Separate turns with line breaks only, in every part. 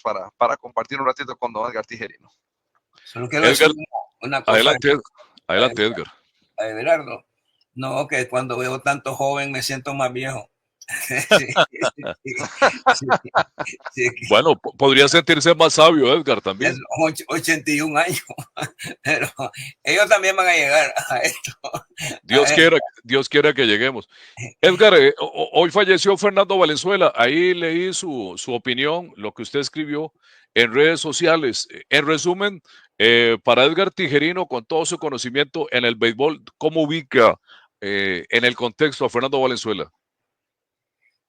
para compartir un ratito con don Edgar Tijerino.
Solo quiero decir una cosa.
Adelante, Edgar.
A Everardo. No, que cuando veo tanto joven me siento más viejo.
Sí. Bueno, podría sentirse más sabio, Edgar, también.
81 años, pero ellos también van a llegar a esto.
Dios quiera que lleguemos. Edgar, hoy falleció Fernando Valenzuela. Ahí leí su opinión, lo que usted escribió en redes sociales. En resumen, para Edgar Tijerino, con todo su conocimiento en el béisbol, ¿cómo ubica en el contexto a Fernando Valenzuela?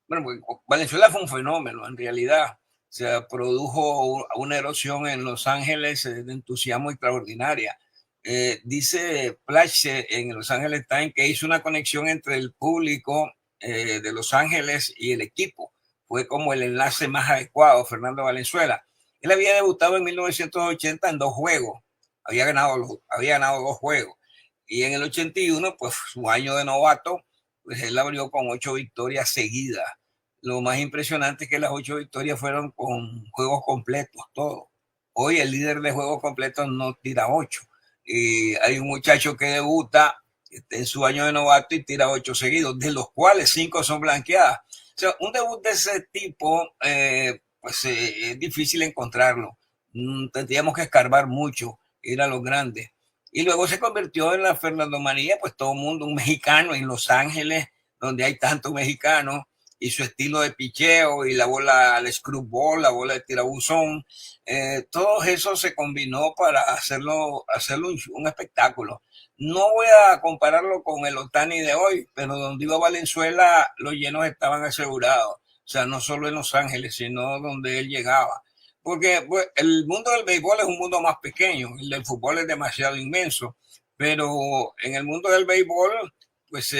Bueno, pues Valenzuela fue un fenómeno, en realidad. O sea, produjo una erosión en Los Ángeles de entusiasmo extraordinaria. Dice Plache en Los Angeles Times que hizo una conexión entre el público de Los Ángeles y el equipo. Fue como el enlace más adecuado, Fernando Valenzuela. Él había debutado en 1980 en 2 juegos. Había ganado 2 juegos. Y en el 81, pues su año de novato, pues él abrió con 8 victorias seguidas. Lo más impresionante es que las 8 victorias fueron con juegos completos, todos. Hoy el líder de juegos completos no tira 8. Hay un muchacho que debuta en su año de novato y tira 8 seguidos, de los cuales 5 son blanqueadas. O sea, un debut de ese tipo, pues es difícil encontrarlo. Tendríamos que escarbar mucho, ir a los grandes. Y luego se convirtió en la Fernandomanía, pues todo el mundo, un mexicano en Los Ángeles, donde hay tantos mexicanos, y su estilo de picheo y la bola, el screwball, la bola de tirabuzón, todo eso se combinó para hacerlo un espectáculo. No voy a compararlo con el Ohtani de hoy, pero donde iba Valenzuela los llenos estaban asegurados. O sea, no solo en Los Ángeles, sino donde él llegaba. Porque pues, el mundo del béisbol es un mundo más pequeño, el del fútbol es demasiado inmenso, pero en el mundo del béisbol, pues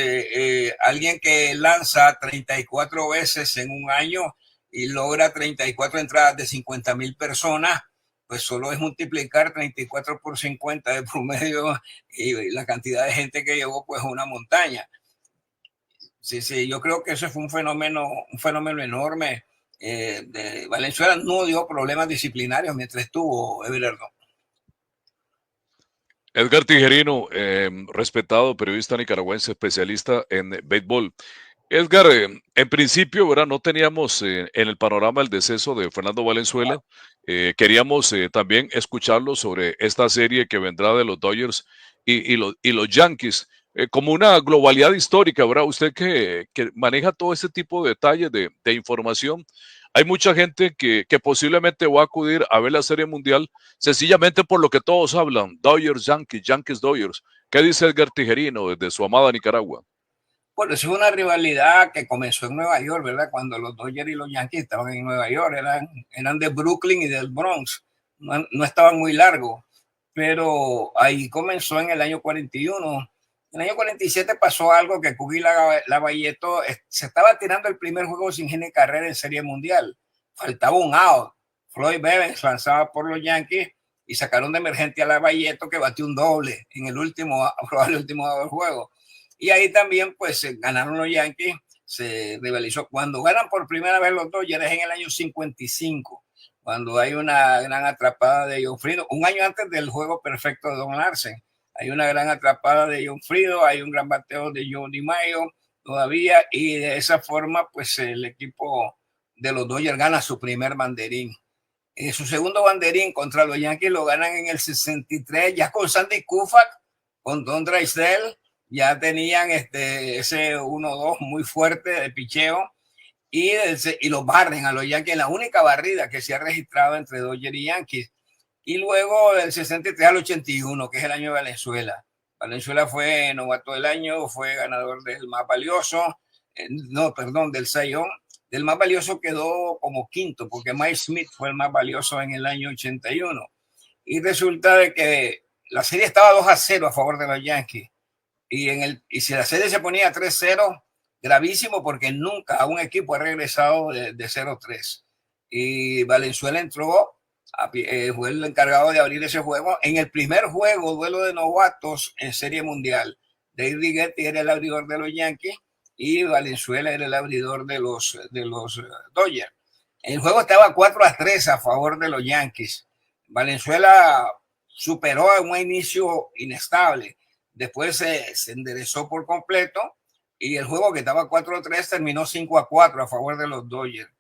alguien que lanza 34 veces en un año y logra 34 entradas de 50,000 personas, pues solo es multiplicar 34 por 50 de promedio y la cantidad de gente que llegó, pues una montaña. Sí, yo creo que ese fue un fenómeno enorme. De Valenzuela no dio problemas disciplinarios mientras estuvo Everardo.
Edgar Tijerino, respetado periodista nicaragüense, especialista en béisbol. Edgar, en principio, ¿verdad? No teníamos en el panorama el deceso de Fernando Valenzuela. Queríamos también escucharlo sobre esta serie que vendrá de los Dodgers y los Yankees, como una globalidad histórica, ¿verdad? Usted que maneja todo este tipo de detalles de información. Hay mucha gente que posiblemente va a acudir a ver la Serie Mundial sencillamente por lo que todos hablan, Dodgers, Yankees, Yankees, Dodgers. ¿Qué dice Edgar Tijerino desde su amada Nicaragua?
Bueno, es una rivalidad que comenzó en Nueva York, ¿verdad? Cuando los Dodgers y los Yankees estaban en Nueva York, eran de Brooklyn y del Bronx, no estaban muy largos, pero ahí comenzó en el año 41. En el año 47 pasó algo que Cookie Lavalleto se estaba tirando el primer juego sin gene carrera en Serie Mundial. Faltaba un out. Floyd Bevens lanzaba por los Yankees y sacaron de emergente a Lavalleto que batió un doble en el último, probable último del juego. Y ahí también pues ganaron los Yankees, se rivalizó. Cuando ganan por primera vez los Dodgers es en el año 55, cuando hay una gran atrapada de John Frido, un año antes del juego perfecto de Don Larsen. Hay una gran atrapada de John Frido, hay un gran bateo de Joe DiMaggio todavía, y de esa forma pues el equipo de los Dodgers gana su primer banderín. Su segundo banderín contra los Yankees lo ganan en el 63, ya con Sandy Koufax, con Don Drysdale, ya tenían ese 1-2 muy fuerte de picheo y los barren a los Yankees, la única barrida que se ha registrado entre Dodgers y Yankees. Y luego del 63 al 81, que es el año de Valenzuela. Valenzuela fue novato del año, fue ganador del más valioso, del Cy Young. Del más valioso quedó como quinto, porque Mike Smith fue el más valioso en el año 81. Y resulta de que la serie estaba 2-0 a favor de los Yankees. Y si la serie se ponía 3-0, gravísimo, porque nunca un equipo ha regresado de 0-3. Y Valenzuela entró, fue el encargado de abrir ese juego. En el primer juego, duelo de novatos en Serie Mundial, Dave Righetti era el abridor de los Yankees y Valenzuela era el abridor de los Dodgers. El juego estaba 4-3 a favor de los Yankees. Valenzuela superó a un inicio inestable. Después se enderezó por completo y el juego que estaba 4-3 terminó 5-4 a favor de los Dodgers.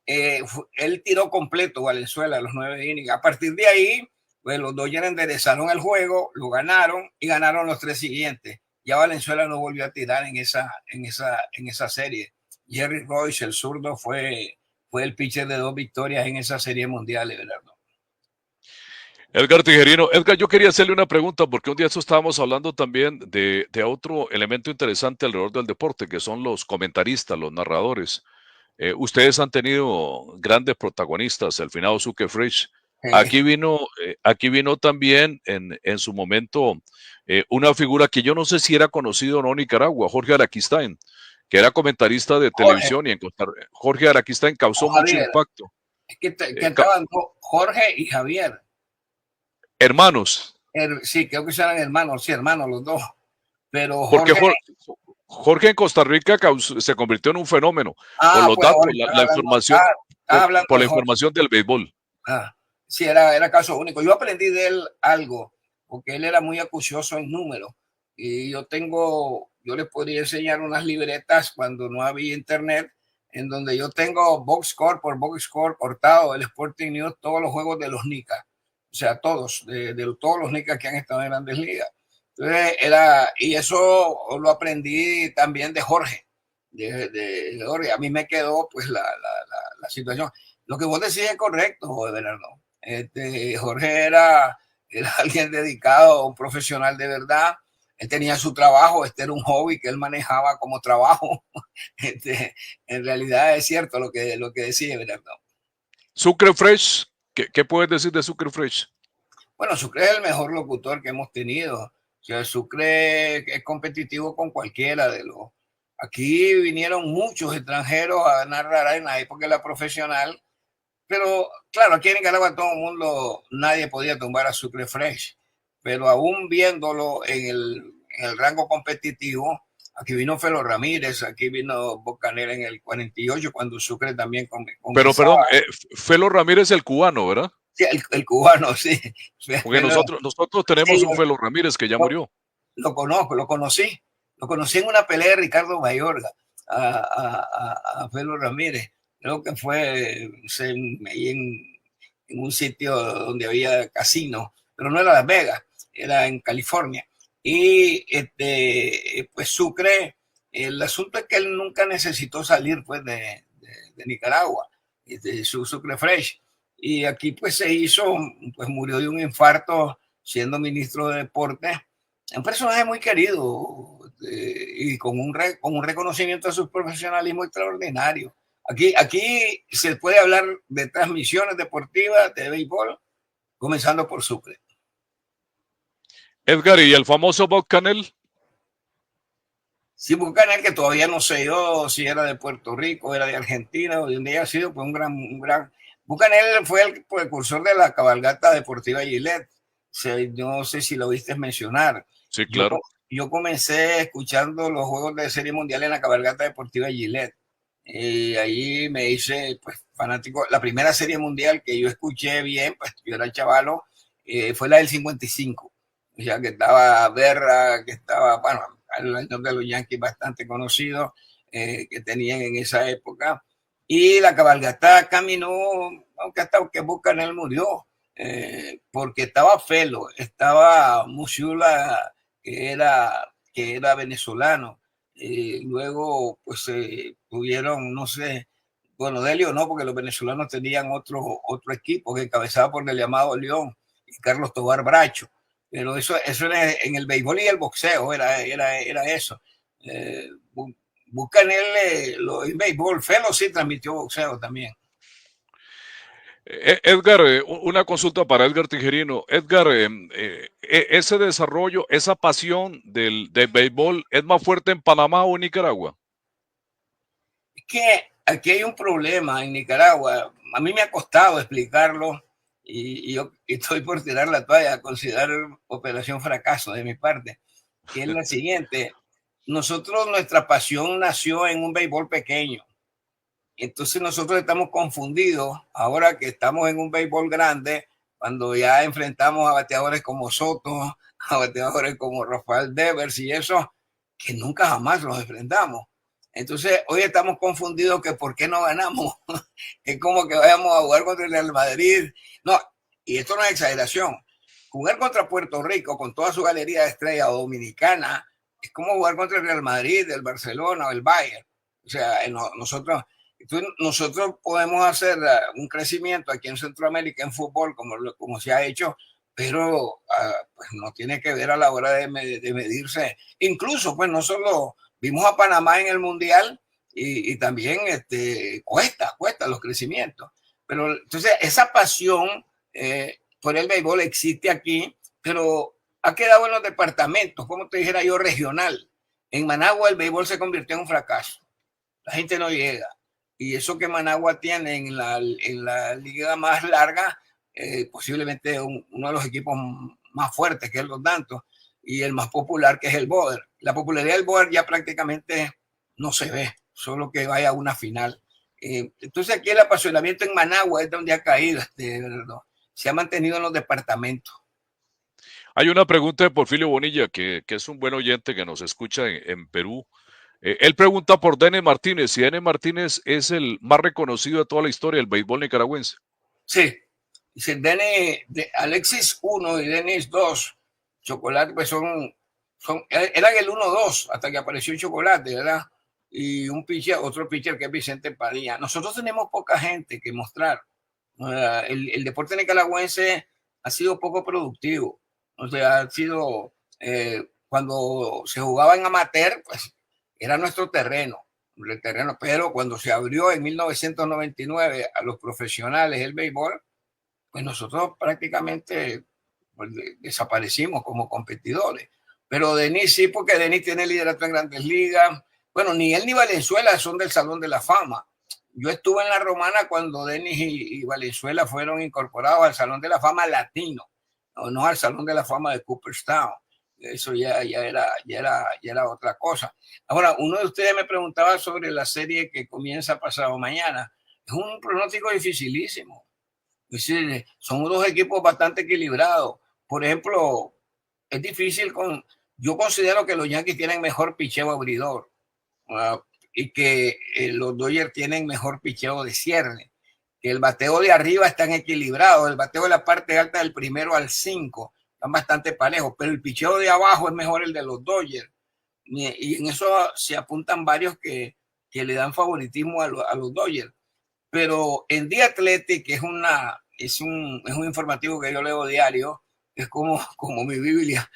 Él tiró completo Valenzuela los 9 innings. A partir de ahí, pues los Dodgers enderezaron el juego, lo ganaron y ganaron los 3 siguientes. Ya Valenzuela no volvió a tirar en esa serie. Jerry Royce, el zurdo, fue el pitcher de 2 victorias en esa serie mundial, ¿verdad?
Edgar Tijerino, Edgar, yo quería hacerle una pregunta porque un día esto estábamos hablando también de otro elemento interesante alrededor del deporte, que son los comentaristas, los narradores. Ustedes han tenido grandes protagonistas, el finado Sucre Fresh. Aquí vino también en su momento una figura que yo no sé si era conocido o no en Nicaragua, Jorge Araquistain, que era comentarista de televisión y en Costa Rica. Jorge Araquistain causó mucho impacto.
Es que estaban Jorge y Javier.
Hermanos.
Sí, creo que eran hermanos, sí, hermanos los dos. Pero
Jorge en Costa Rica se convirtió en un fenómeno por los datos, la información, por la información del béisbol.
Sí, era caso único. Yo aprendí de él algo, porque él era muy acucioso en números. Y yo les podría enseñar unas libretas cuando no había internet, en donde yo tengo box score por box score cortado, el Sporting News, todos los juegos de los Nicas. O sea, todos, de todos los Nicas que han estado en Grandes Ligas. Entonces y eso lo aprendí también de Jorge. De Jorge. A mí me quedó pues la situación. Lo que vos decís es correcto, Bernardo. Jorge era alguien dedicado, un profesional de verdad. Él tenía su trabajo, era un hobby que él manejaba como trabajo. En realidad es cierto lo que decía, Bernardo.
Sucre Fresh, ¿qué puedes decir de Sucre Fresh?
Bueno, Sucre es el mejor locutor que hemos tenido. O sea, Sucre es competitivo con cualquiera de los. Aquí vinieron muchos extranjeros a narrar en la época de la profesional, pero claro, aquí en Nicaragua todo el mundo, nadie podía tumbar a Sucre Fresh, pero aún viéndolo en el rango competitivo, aquí vino Felo Ramírez, aquí vino Bocanel en el 48, cuando Sucre también comenzaba.
Pero perdón, Felo Ramírez el cubano, ¿verdad?
Sí, el cubano, sí.
Porque nosotros tenemos un Felo Ramírez que ya murió.
Lo conocí en una pelea de Ricardo Mayorga a Felo Ramírez. Creo que fue en un sitio donde había casino, pero no era Las Vegas, era en California. Y pues Sucre, el asunto es que él nunca necesitó salir pues de Nicaragua, su Sucre Fresh. Y aquí pues se hizo, pues murió de un infarto siendo ministro de Deportes. Un personaje muy querido y con un reconocimiento a su profesionalismo extraordinario. Aquí se puede hablar de transmisiones deportivas de béisbol, comenzando por Sucre.
Edgar, ¿y el famoso Bob Canel?
Sí, Bob Canel, que todavía no sé yo si era de Puerto Rico, era de Argentina, o de donde haya sido, pues un gran. Bob Canel fue el precursor de la cabalgata deportiva Gillette. No sé si lo viste mencionar.
Sí, claro.
Yo comencé escuchando los juegos de Serie Mundial en la cabalgata deportiva Gillette. Ahí me hice pues fanático. La primera Serie Mundial que yo escuché bien, pues yo era chavalo, fue la del 55. O sea, que estaba Berra, que estaba, bueno, el año de los Yankees bastante conocido que tenían en esa época. Y la cabalgata caminó, aunque hasta que Bucanel murió, porque estaba Felo, estaba Musiula, que era venezolano. Luego, pues tuvieron, no sé, bueno, Delio no, porque los venezolanos tenían otro equipo que encabezaba por el llamado León y Carlos Tobar Bracho. Pero eso era en el béisbol y el boxeo, era eso. Bucanel en béisbol, Felo sí transmitió boxeo también.
Edgar, una consulta para Edgar Tijerino. Edgar, ese desarrollo, esa pasión del béisbol, ¿es más fuerte en Panamá o en Nicaragua?
Es que aquí hay un problema en Nicaragua. A mí me ha costado explicarlo y yo estoy por tirar la toalla, considerar operación fracaso de mi parte, que es la siguiente. Nuestra pasión nació en un béisbol pequeño. Entonces nosotros estamos confundidos ahora que estamos en un béisbol grande, cuando ya enfrentamos a bateadores como Soto, a bateadores como Rafael Devers y eso, que nunca jamás los enfrentamos. Entonces hoy estamos confundidos que por qué no ganamos. Es como que vayamos a jugar contra el Real Madrid. No, y esto no es exageración. Jugar contra Puerto Rico con toda su galería de estrellas dominicana es como jugar contra el Real Madrid, el Barcelona o el Bayern. O sea, nosotros podemos hacer un crecimiento aquí en Centroamérica en fútbol como se ha hecho, pero pues no tiene que ver a la hora de medirse. Incluso, pues no solo vimos a Panamá en el Mundial y también cuesta los crecimientos. Pero entonces esa pasión por el béisbol existe aquí, pero ha quedado en los departamentos, como te dijera yo, regional. En Managua el béisbol se convirtió en un fracaso. La gente no llega. Y eso que Managua tiene en la liga más larga, posiblemente uno de los equipos más fuertes, que es Los Dantos, y el más popular, que es el Boder. La popularidad del Boder ya prácticamente no se ve, solo que vaya a una final. Entonces aquí el apasionamiento en Managua es donde ha caído, se ha mantenido en los departamentos.
Hay una pregunta de Porfirio Bonilla, que es un buen oyente que nos escucha en Perú. Él pregunta por Denis Martínez, si Denis Martínez es el más reconocido de toda la historia del béisbol nicaragüense.
Sí, dice Alexis 1 y Denis 2, Chocolate, pues eran el 1-2 hasta que apareció Chocolate, ¿verdad? Y otro pitcher que es Vicente Padilla. Nosotros tenemos poca gente que mostrar. El deporte nicaragüense ha sido poco productivo. O sea, ha sido, cuando se jugaba en amateur, pues era nuestro terreno, pero cuando se abrió en 1999 a los profesionales el béisbol, pues nosotros prácticamente pues, desaparecimos como competidores. Pero Denis sí, porque Denis tiene liderato en Grandes Ligas. Bueno, ni él ni Valenzuela son del Salón de la Fama. Yo estuve en la Romana cuando Denis y Valenzuela fueron incorporados al Salón de la Fama latino, no al Salón de la Fama de Cooperstown. Eso ya era otra cosa. Ahora, uno de ustedes me preguntaba sobre la serie que comienza pasado mañana. Es un pronóstico dificilísimo. Es decir, son dos equipos bastante equilibrados. Por ejemplo, es difícil yo considero que los Yankees tienen mejor picheo abridor y que los Dodgers tienen mejor picheo de cierre. Que el bateo de arriba están equilibrados. El bateo de la parte alta del 1 al 5 están bastante parejos, pero el picheo de abajo es mejor el de los Dodgers. Y en eso se apuntan varios que le dan favoritismo a los Dodgers. Pero en The Athletic, que es un informativo que yo leo diario, es como mi Biblia,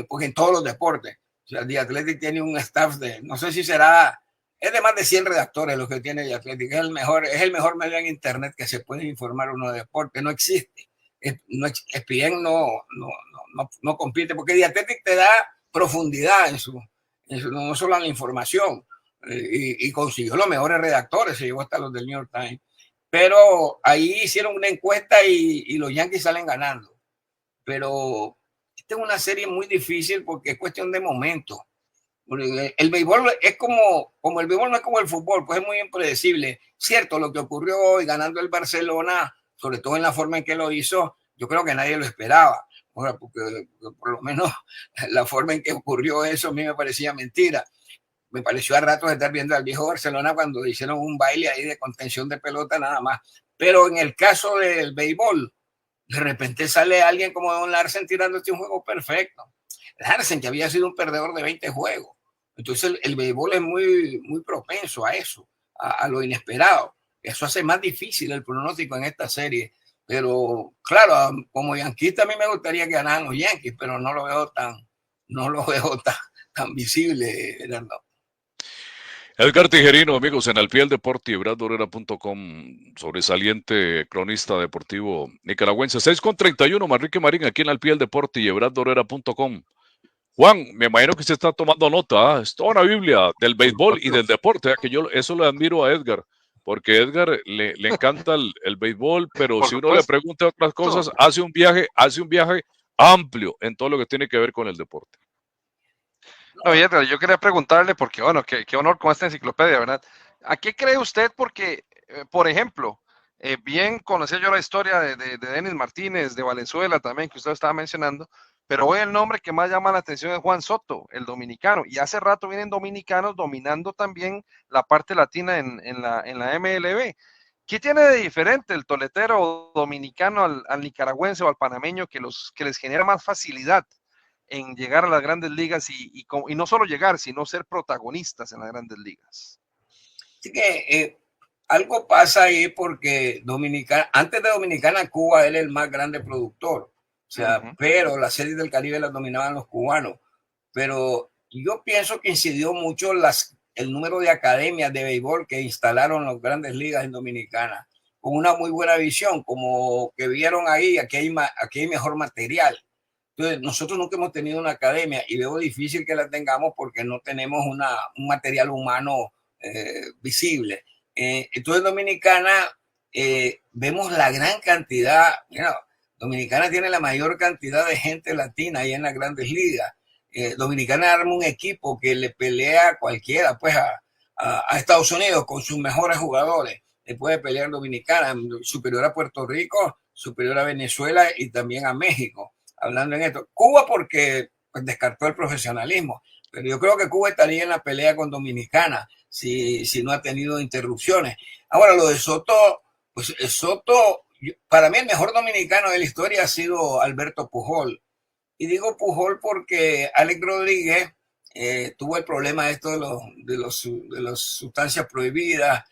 porque en todos los deportes. O sea, The Athletic tiene un staff no sé si es de más de 100 redactores lo que tiene The Athletic. Es el mejor medio en internet que se puede informar uno de deporte. No existe. ESPN no compite, porque The Athletic te da profundidad no solo en la información, y consiguió los mejores redactores, se llevó hasta los del New York Times, pero ahí hicieron una encuesta y los Yankees salen ganando. Pero esta es una serie muy difícil porque es cuestión de momento. El béisbol es como el béisbol no es como el fútbol, pues es muy impredecible. Cierto, lo que ocurrió hoy ganando el Barcelona, sobre todo en la forma en que lo hizo, yo creo que nadie lo esperaba. Porque por lo menos la forma en que ocurrió eso a mí me parecía mentira. Me pareció a ratos estar viendo al viejo Barcelona cuando hicieron un baile ahí de contención de pelota nada más. Pero en el caso del béisbol, de repente sale alguien como Don Larsen tirándote un juego perfecto. Larsen, que había sido un perdedor de 20 juegos. Entonces el béisbol es muy, muy propenso a eso, a lo inesperado. Eso hace más difícil el pronóstico en esta serie. Pero claro, como yanquista a mí me gustaría que ganaran los Yankees, pero no lo veo tan visible, Gerardo.
Edgar Tijerino, amigos, en Al Pie del Deporte y ebrardorera.com, sobresaliente cronista deportivo nicaragüense. 6:31, Manrique Marín, aquí en Al Pie del Deporte y ebrardorera.com. Juan, me imagino que usted está tomando nota, es toda una Biblia del béisbol y del deporte, que yo eso le admiro a Edgar, porque a Edgar le encanta el béisbol, pero si uno le pregunta otras cosas, hace un viaje amplio en todo lo que tiene que ver con el deporte.
No, Edgar, yo quería preguntarle, porque bueno, qué honor con esta enciclopedia, ¿verdad? ¿A qué cree usted? Porque, por ejemplo, bien conocía yo la historia de Denis Martínez, de Valenzuela también, que usted estaba mencionando, pero hoy el nombre que más llama la atención es Juan Soto, el dominicano, y hace rato vienen dominicanos dominando también la parte latina en la MLB. ¿Qué tiene de diferente el toletero dominicano al nicaragüense o al panameño que les genera más facilidad en llegar a las grandes ligas y no solo llegar, sino ser protagonistas en las grandes ligas?
Así que algo pasa ahí porque antes de Dominicana, Cuba era el más grande productor. O sea, pero las series del Caribe las dominaban los cubanos. Pero yo pienso que incidió mucho el número de academias de béisbol que instalaron las grandes ligas en Dominicana, con una muy buena visión, como que vieron ahí, aquí hay mejor material. Entonces, nosotros nunca hemos tenido una academia y veo difícil que la tengamos porque no tenemos un material humano visible. Entonces, Dominicana, vemos la gran cantidad, mira, Dominicana tiene la mayor cantidad de gente latina ahí en las grandes ligas. Dominicana arma un equipo que le pelea a cualquiera, pues a Estados Unidos con sus mejores jugadores. Le puede pelear Dominicana, superior a Puerto Rico, superior a Venezuela y también a México. Hablando en esto, Cuba porque pues, descartó el profesionalismo, pero yo creo que Cuba estaría en la pelea con Dominicana si no ha tenido interrupciones. Ahora, lo de Soto, pues Soto, para mí el mejor dominicano de la historia ha sido Alberto Pujol. Y digo Pujol porque Alex Rodríguez tuvo el problema esto de las sustancias prohibidas,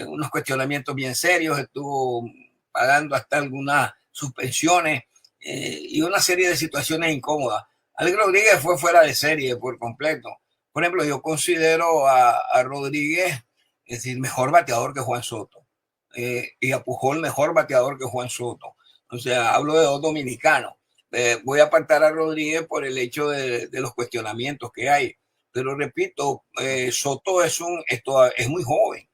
unos cuestionamientos bien serios, estuvo pagando hasta algunas suspensiones y una serie de situaciones incómodas. Alex Rodríguez fue fuera de serie por completo. Por ejemplo, yo considero a Rodríguez, es decir, mejor bateador que Juan Soto, y a Pujol mejor bateador que Juan Soto. O sea, hablo de dos dominicanos. Voy a apartar a Rodríguez por el hecho de los cuestionamientos que hay. Pero repito, Soto es muy joven.